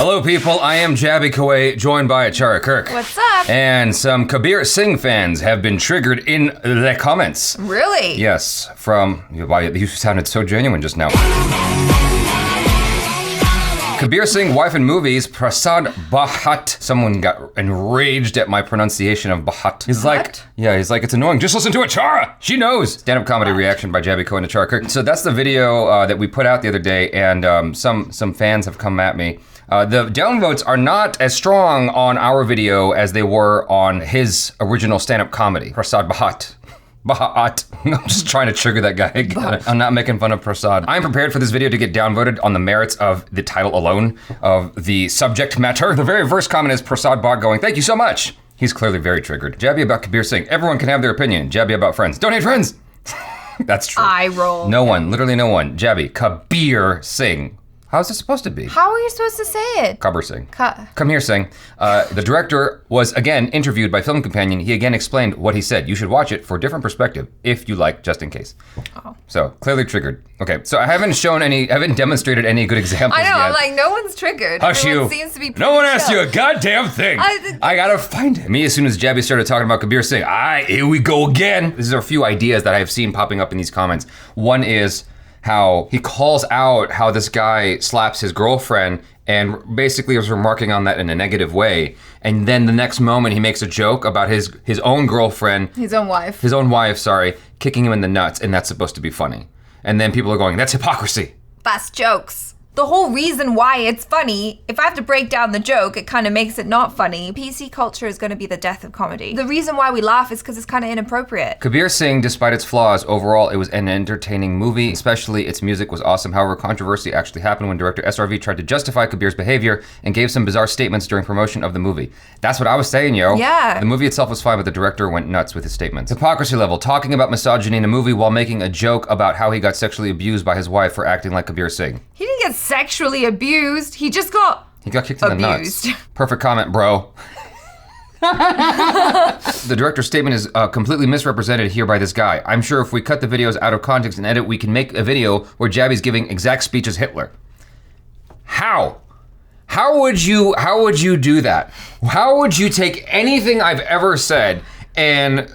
Hello, people. I am Jaby KOAY, joined by ACHARA KIRK. What's up? And some Kabir Singh fans have been triggered in the comments. Really? Yes, from... Wow, you sounded so genuine just now. Kabir Singh, wife in movies, Prasad Bahut. Someone got enraged at my pronunciation of Bahut. He's like, it's annoying. Just listen to ACHARA. She knows. Stand-up comedy reaction by Jaby KOAY and ACHARA KIRK. So that's the video that we put out the other day, and some fans have come at me. The downvotes are not as strong on our video as they were on his original stand-up comedy, Prasad Bahut. Bahut. I'm just trying to trigger that guy again. I'm not making fun of Prasad. I'm prepared for this video to get downvoted on the merits of the title alone, of the subject matter. The very first comment is Prasad Bahut going, "Thank you so much." He's clearly very triggered. Jaby about Kabir Singh. Everyone can have their opinion. Jaby about friends. Don't hate friends. That's true. I roll. No one, literally no one. Jaby, Kabir Singh. How's this supposed to be? How are you supposed to say it? Kabir Singh. Come here, Singh. The director was again interviewed by Film Companion. He again explained what he said. You should watch it for a different perspective, if you like, just in case. Oh. So, clearly triggered. Okay, so I haven't demonstrated any good examples yet. I know, I'm like, no one's triggered. Hush you. Seems to be no one asked you a goddamn thing. I gotta find it. Me, as soon as Jaby started talking about Kabir Singh, here we go again. These are a few ideas that I've seen popping up in these comments. One is how he calls out how this guy slaps his girlfriend and basically is remarking on that in a negative way. And then the next moment he makes a joke about his own girlfriend. His own wife, kicking him in the nuts, and that's supposed to be funny. And then people are going, that's hypocrisy. That's jokes. The whole reason why it's funny, if I have to break down the joke, it kind of makes it not funny. PC culture is going to be the death of comedy. The reason why we laugh is because it's kind of inappropriate. Kabir Singh, despite its flaws, overall it was an entertaining movie, especially its music was awesome. However, controversy actually happened when director SRV tried to justify Kabir's behavior and gave some bizarre statements during promotion of the movie. That's what I was saying, yo. Yeah. The movie itself was fine, but the director went nuts with his statements. Hypocrisy level, talking about misogyny in a movie while making a joke about how he got sexually abused by his wife for acting like Kabir Singh. He didn't get sexually abused. He just got kicked in the nuts. Perfect comment, bro. The director's statement is completely misrepresented here by this guy. I'm sure if we cut the videos out of context and edit, we can make a video where Jaby's giving exact speech as Hitler. How? How would you do that? How would you take anything I've ever said and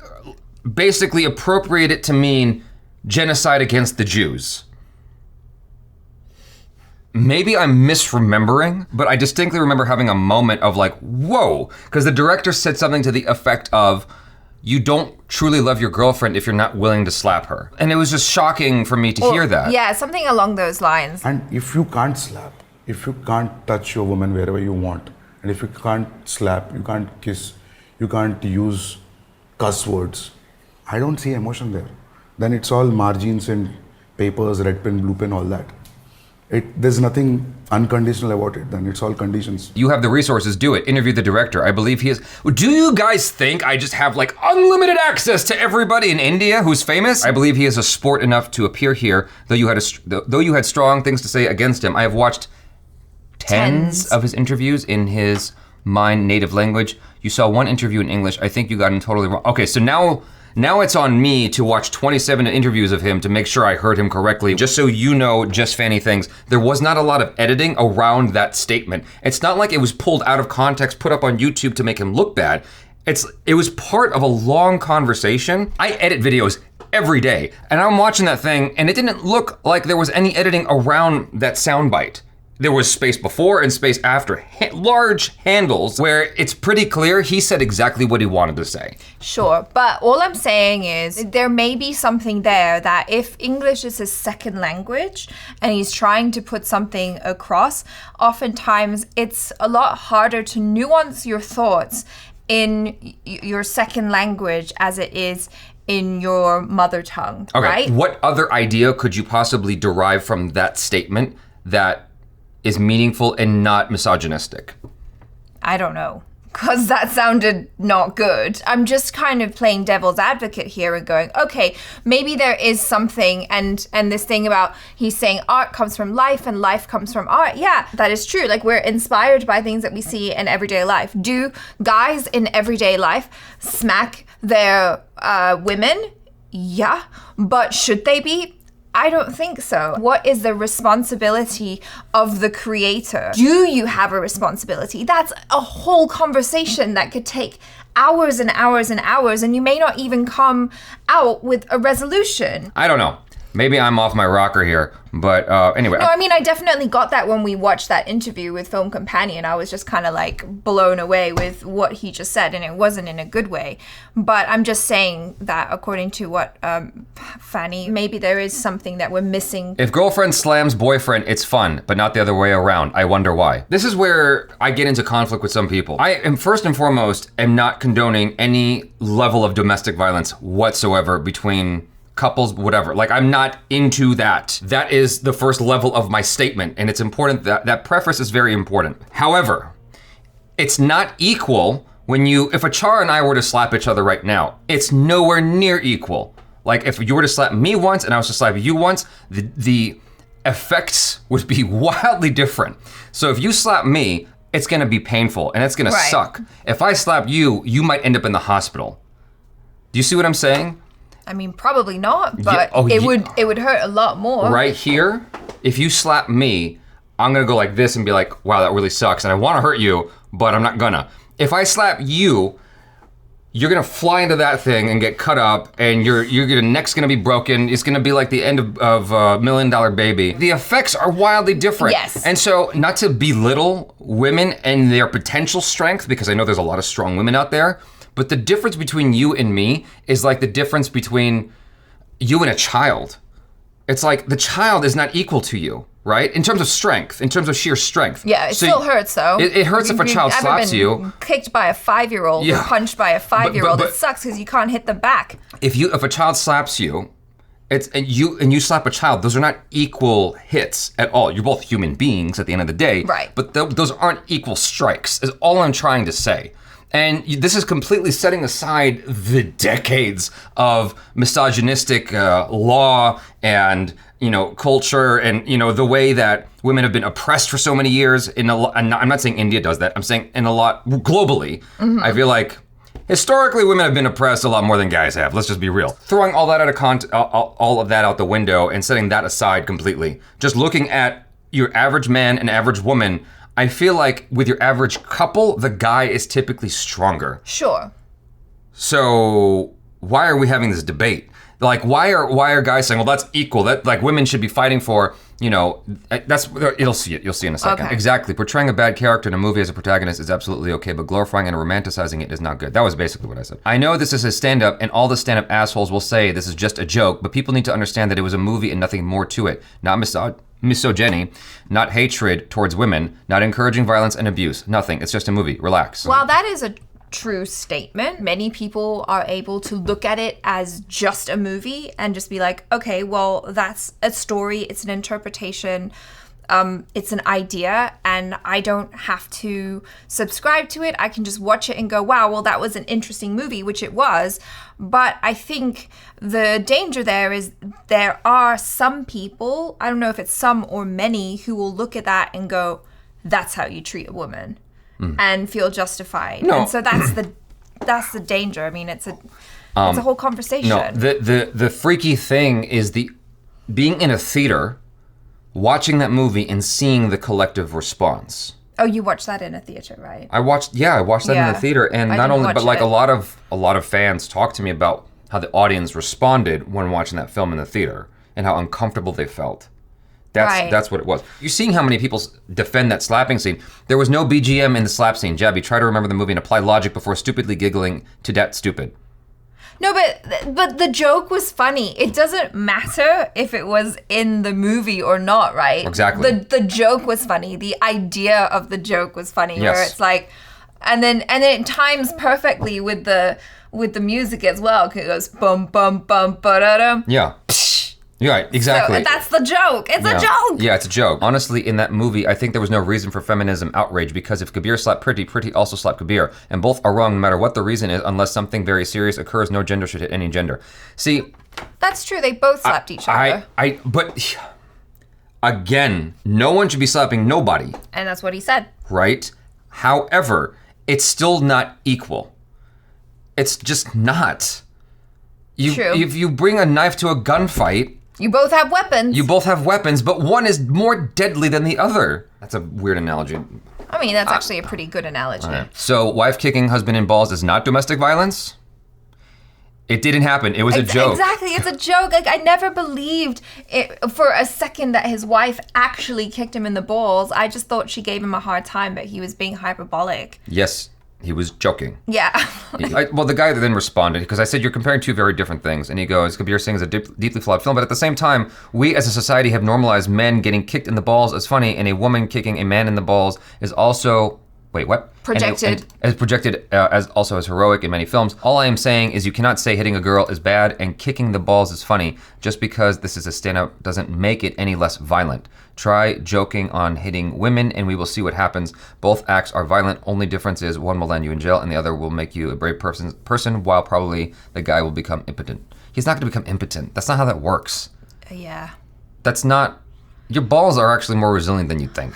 basically appropriate it to mean genocide against the Jews? Maybe I'm misremembering, but I distinctly remember having a moment of like, whoa, because the director said something to the effect of, you don't truly love your girlfriend if you're not willing to slap her. And it was just shocking for me to hear that. Yeah, something along those lines. And if you can't slap, if you can't touch your woman wherever you want, and if you can't slap, you can't kiss, you can't use cuss words, I don't see emotion there. Then it's all margins and papers, red pen, blue pen, all that. There's nothing unconditional about it, then it's all conditions. You have the resources, do it. Interview the director. I believe he is. Do you guys think I just have like unlimited access to everybody in India who's famous? I believe he is a sport enough to appear here, though you had strong things to say against him. I have watched tens of his interviews in his native language. You saw one interview in English. I think you got him totally wrong. Okay, so now it's on me to watch 27 interviews of him to make sure I heard him correctly. Just so you know, just fanny things, there was not a lot of editing around that statement. It's not like it was pulled out of context, put up on YouTube to make him look bad. It was part of a long conversation. I edit videos every day, and I'm watching that thing, and it didn't look like there was any editing around that soundbite. There was space before and space after, large handles where it's pretty clear he said exactly what he wanted to say. Sure, but all I'm saying is there may be something there that if English is his second language and he's trying to put something across, oftentimes it's a lot harder to nuance your thoughts in your second language as it is in your mother tongue, okay, right? What other idea could you possibly derive from that statement that is meaningful and not misogynistic? I don't know, because that sounded not good. I'm just kind of playing devil's advocate here and going, okay, maybe there is something, and this thing about he's saying art comes from life and life comes from art. Yeah, that is true. Like, we're inspired by things that we see in everyday life. Do guys in everyday life smack their women? Yeah, but should they be? I don't think so. What is the responsibility of the creator? Do you have a responsibility? That's a whole conversation that could take hours and hours and hours, and you may not even come out with a resolution. I don't know. Maybe I'm off my rocker here, but anyway. No, I mean, I definitely got that when we watched that interview with Film Companion. I was just kind of like blown away with what he just said, and it wasn't in a good way. But I'm just saying that according to what Fanny, maybe there is something that we're missing. If girlfriend slams boyfriend, it's fun, but not the other way around. I wonder why. This is where I get into conflict with some people. I am first and foremost am not condoning any level of domestic violence whatsoever between couples, whatever. Like, I'm not into that. That is the first level of my statement, and it's important that that preface is very important. However, it's not equal when if Achara and I were to slap each other right now, it's nowhere near equal. Like, if you were to slap me once and I was to slap you once, the effects would be wildly different. So if you slap me, it's gonna be painful and it's gonna suck. If I slap you, you might end up in the hospital. Do you see what I'm saying? I mean, probably not, but it would hurt a lot more. Right here, if you slap me, I'm gonna go like this and be like, wow, that really sucks, and I wanna hurt you, but I'm not gonna. If I slap you, you're gonna fly into that thing and get cut up, and your neck's gonna be broken. It's gonna be like the end of $1 Million Baby. The effects are wildly different. Yes. And so, not to belittle women and their potential strength, because I know there's a lot of strong women out there, but the difference between you and me is like the difference between you and a child. It's like the child is not equal to you, right? In terms of strength, in terms of sheer strength. Yeah, it still hurts though. It hurts if a child slaps you. Kicked by a 5-year-old or punched by a 5-year-old. It sucks because you can't hit them back. If a child slaps you, and you slap a child, those are not equal hits at all. You're both human beings at the end of the day. Right. But those aren't equal strikes, is all I'm trying to say. And this is completely setting aside the decades of misogynistic law and, culture and, the way that women have been oppressed for so many years. I'm not saying India does that. I'm saying in a lot, globally, I feel like historically women have been oppressed a lot more than guys have. Let's just be real. Throwing all that all of that out the window and setting that aside completely. Just looking at your average man and average woman, I feel like with your average couple, the guy is typically stronger. Sure. So why are we having this debate? Like, why are guys saying, well, that's equal, that like women should be fighting for, that's, you'll see in a second. Okay. Exactly. Portraying a bad character in a movie as a protagonist is absolutely okay, but glorifying and romanticizing it is not good. That was basically what I said. I know this is a stand-up, and all the stand-up assholes will say this is just a joke, but people need to understand that it was a movie and nothing more to it. Not misogyny, not hatred towards women, not encouraging violence and abuse. Nothing. It's just a movie. Relax. While that is a true statement, many people are able to look at it as just a movie and just be like, okay, well, that's a story, it's an interpretation, it's an idea, and I don't have to subscribe to it. I can just watch it and go, wow, well, that was an interesting movie, which it was. But I think the danger there is there are some people, I don't know if it's some or many, who will look at that and go, that's how you treat a woman, and feel justified. No. And so that's the danger. I mean, it's a whole conversation. No, the freaky thing is being in a theater, watching that movie and seeing the collective response. Oh, you watched that in a theater, right? I watched that in the theater, and not only, but like a lot of fans talked to me about how the audience responded when watching that film in the theater and how uncomfortable they felt. That's what it was. You're seeing how many people defend that slapping scene. There was no BGM in the slap scene. Jaby, try to remember the movie and apply logic before stupidly giggling to that stupid. No, but the joke was funny. It doesn't matter if it was in the movie or not, right? Exactly. The joke was funny. The idea of the joke was funny. Yes. Where it's like, and then it times perfectly with the music as well. 'Cause it goes bum bum bum ba-da-dum. Yeah. You're right, exactly. So that's the joke. It's a joke. Yeah, it's a joke. Honestly, in that movie, I think there was no reason for feminism outrage, because if Kabir slapped Pretty, Pretty also slapped Kabir. And both are wrong no matter what the reason is, unless something very serious occurs. No gender should hit any gender. See, that's true. They both slapped each other. But again, no one should be slapping nobody. And that's what he said. Right? However, it's still not equal. It's just not. True. If you bring a knife to a gunfight, You both have weapons. You both have weapons, but one is more deadly than the other. That's a weird analogy. I mean, that's actually a pretty good analogy. Okay. So wife kicking husband in balls is not domestic violence? It didn't happen. It was a joke. Exactly, it's a joke. Like, I never believed it for a second that his wife actually kicked him in the balls. I just thought she gave him a hard time, but he was being hyperbolic. Yes, he was joking. Yeah. Well, the guy then responded, because I said, you're comparing two very different things. And he goes, Kabir Singh is a deeply flawed film, but at the same time, we as a society have normalized men getting kicked in the balls as funny, and a woman kicking a man in the balls is also... Wait, what? Projected. As projected as also as heroic in many films. All I am saying is you cannot say hitting a girl is bad and kicking the balls is funny. Just because this is a stand-up doesn't make it any less violent. Try joking on hitting women and we will see what happens. Both acts are violent. Only difference is one will land you in jail and the other will make you a brave person while probably the guy will become impotent. He's not going to become impotent. That's not how that works. Yeah. That's not... Your balls are actually more resilient than you think.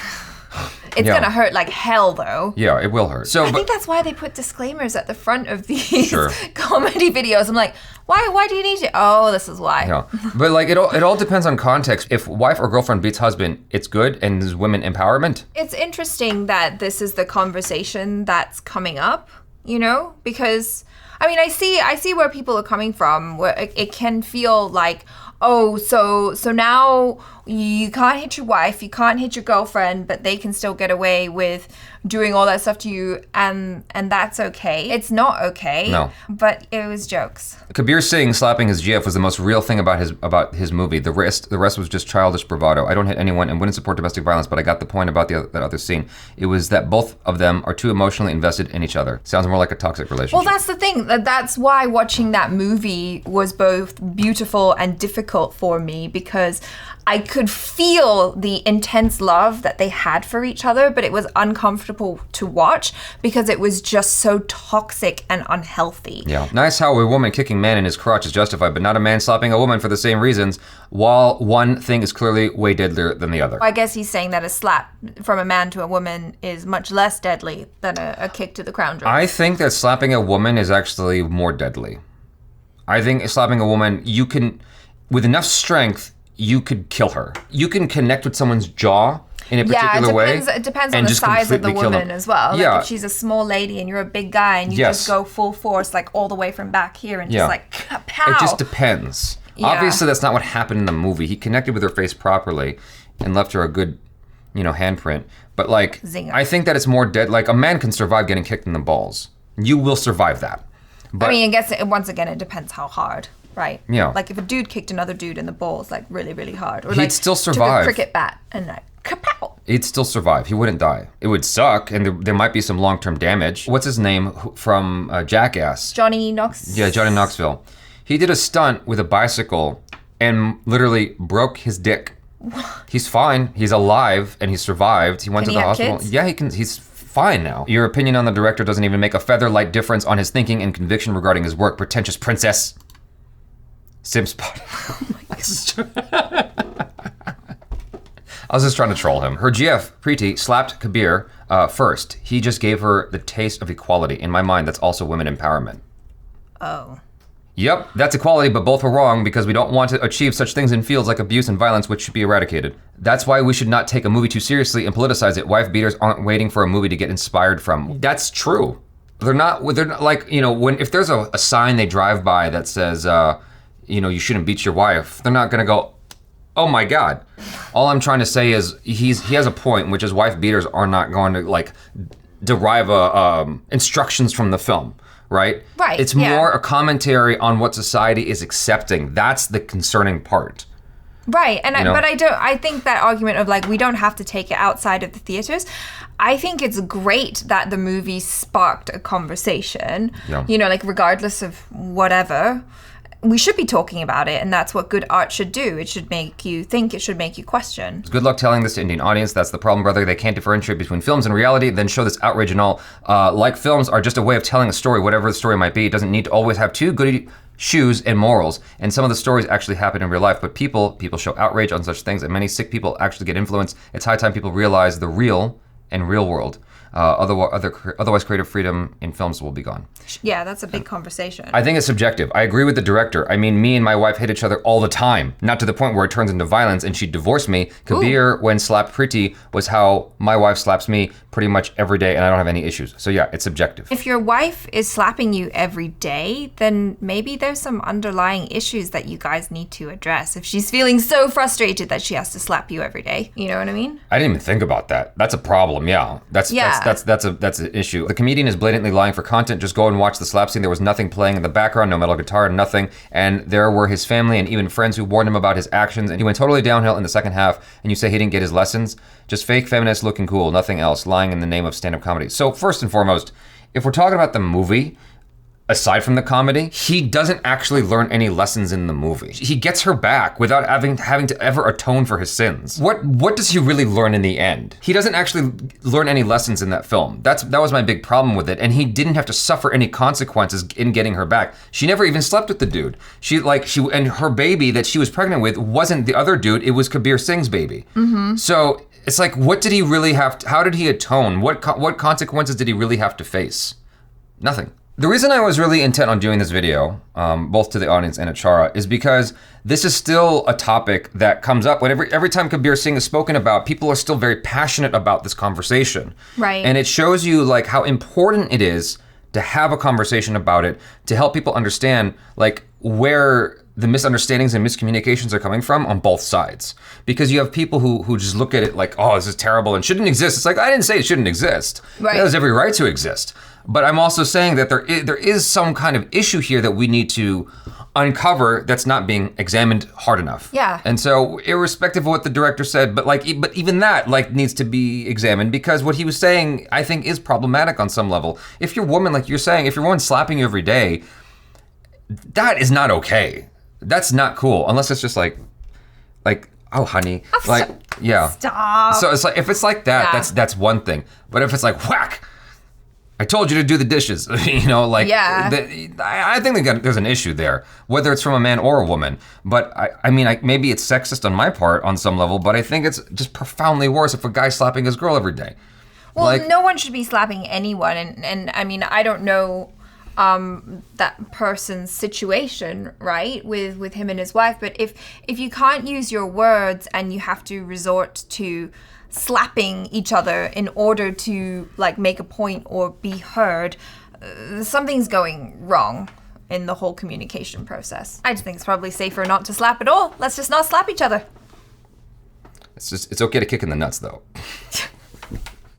It's gonna hurt like hell, though. Yeah, it will hurt. So, I think that's why they put disclaimers at the front of these Sure. comedy videos. I'm like, why do you need to? Oh, this is why. Yeah, but like it all depends on context. If wife or girlfriend beats husband, it's good and there's women empowerment. It's interesting that this is the conversation that's coming up, you know, because I mean, I see where people are coming from. Where it can feel like, oh, so now you can't hit your wife, you can't hit your girlfriend, but they can still get away with doing all that stuff to you, and that's okay. It's not okay. No. But it was jokes. Kabir Singh slapping his GF was the most real thing about his movie. The rest was just childish bravado. I don't hit anyone and wouldn't support domestic violence, but I got the point about that other scene. It was that both of them are too emotionally invested in each other. Sounds more like a toxic relationship. Well, that's the thing. That's why watching that movie was both beautiful and difficult for me, because I could feel the intense love that they had for each other, but it was uncomfortable to watch because it was just so toxic and unhealthy. Yeah. Nice how a woman kicking man in his crotch is justified, but not a man slapping a woman for the same reasons, while one thing is clearly way deadlier than the other. I guess he's saying that a slap from a man to a woman is much less deadly than a kick to the crown jewels. I think that slapping a woman is actually more deadly. I think slapping a woman, you can, with enough strength, you could kill her. You can connect with someone's jaw in a particular way. It depends on the size of the woman as well. Yeah. Like if she's a small lady and you're a big guy and you just go full force, like all the way from back here and just like pow. It just depends. Yeah. Obviously, that's not what happened in the movie. He connected with her face properly and left her a good, handprint. But like, Zinger. I think that it's more dead. Like a man can survive getting kicked in the balls. You will survive that. But, I mean, I guess once again, it depends how hard. Right. Yeah. Like if a dude kicked another dude in the balls like really, really hard, or He'd like still survive. took a cricket bat and like kapow. He'd still survive. He wouldn't die. It would suck, and there might be some long-term damage. What's his name from Jackass? Johnny Knox. Yeah, Johnny Knoxville. He did a stunt with a bicycle and literally broke his dick. He's fine. He's alive and he survived. He went to the hospital. Kids? Yeah, he can. He's fine now. Your opinion on the director doesn't even make a feather light difference on his thinking and conviction regarding his work. Pretentious princess. Simspot. I was just trying to troll him. Her GF, Preeti, slapped Kabir first. He just gave her the taste of equality. In my mind, that's also women empowerment. Oh. Yep, that's equality, but both were wrong because we don't want to achieve such things in fields like abuse and violence, which should be eradicated. That's why we should not take a movie too seriously and politicize it. Wife beaters aren't waiting for a movie to get inspired from. That's true. They're not like, if there's a sign they drive by that says, you shouldn't beat your wife, they're not gonna go, oh my God. All I'm trying to say is he has a point, which is wife beaters are not going to like derive instructions from the film, right? Right. It's more a commentary on what society is accepting. That's the concerning part. Right, and I think that argument of like we don't have to take it outside of the theaters. I think it's great that the movie sparked a conversation. Yeah. Like regardless of whatever, we should be talking about it, and that's what good art should do. It should make you think, it should make you question. Good luck telling this to Indian audience. That's the problem, brother. They can't differentiate between films and reality, then show this outrage and all. Like films are just a way of telling a story, whatever the story might be. It doesn't need to always have two goody shoes and morals. And some of the stories actually happen in real life, but people show outrage on such things, and many sick people actually get influenced. It's high time people realize the real and real world. Otherwise, creative freedom in films will be gone. Yeah, that's a big conversation. I think it's subjective. I agree with the director. I mean, me and my wife hit each other all the time. Not to the point where it turns into violence and she divorced me. Kabir, when slapped Priti, was how my wife slaps me pretty much every day, and I don't have any issues. So yeah, it's subjective. If your wife is slapping you every day, then maybe there's some underlying issues that you guys need to address. If she's feeling so frustrated that she has to slap you every day, you know what I mean? I didn't even think about that. That's a problem. Yeah, that's an issue. The comedian is blatantly lying for content. Just go and watch the slap scene. There was nothing playing in the background, no metal guitar, nothing. And there were his family and even friends who warned him about his actions. And he went totally downhill in the second half. And you say he didn't get his lessons? Just fake feminist looking cool, nothing else, lying in the name of stand-up comedy. So first and foremost, if we're talking about the movie, aside from the comedy, he doesn't actually learn any lessons in the movie. He gets her back without having to ever atone for his sins. What does he really learn in the end? He doesn't actually learn any lessons in that film. That was my big problem with it, and he didn't have to suffer any consequences in getting her back. She never even slept with the dude. And her baby that she was pregnant with wasn't the other dude, it was Kabir Singh's baby. Mm-hmm. So it's like, what did he really have to, how did he atone? What consequences did he really have to face? Nothing. The reason I was really intent on doing this video, both to the audience and ACHARA, is because this is still a topic that comes up when every time Kabir Singh is spoken about, people are still very passionate about this conversation. Right. And it shows you like how important it is to have a conversation about it, to help people understand like where the misunderstandings and miscommunications are coming from on both sides. Because you have people who just look at it like, oh, this is terrible and shouldn't exist. It's like, I didn't say it shouldn't exist. Right. It has every right to exist. But I'm also saying that there is some kind of issue here that we need to uncover that's not being examined hard enough. Yeah. And so irrespective of what the director said, but even that needs to be examined, because what he was saying, I think, is problematic on some level. If your woman, like you're saying, if your woman's slapping you every day, that is not okay. That's not cool, unless it's just like, oh honey, yeah. Stop. So it's like, if it's like that, Yeah. that's one thing. But if it's like, whack, I told you to do the dishes, Yeah. I think there's an issue there, whether it's from a man or a woman. But I mean, maybe it's sexist on my part on some level, but I think it's just profoundly worse if a guy's slapping his girl every day. Well, no one should be slapping anyone, and I mean, I don't know that person's situation, right, with him and his wife, but if you can't use your words and you have to resort to slapping each other in order to like make a point or be heard, something's going wrong in the whole communication process. I just think it's probably safer not to slap at all. Let's just not slap each other. It's okay to kick in the nuts though.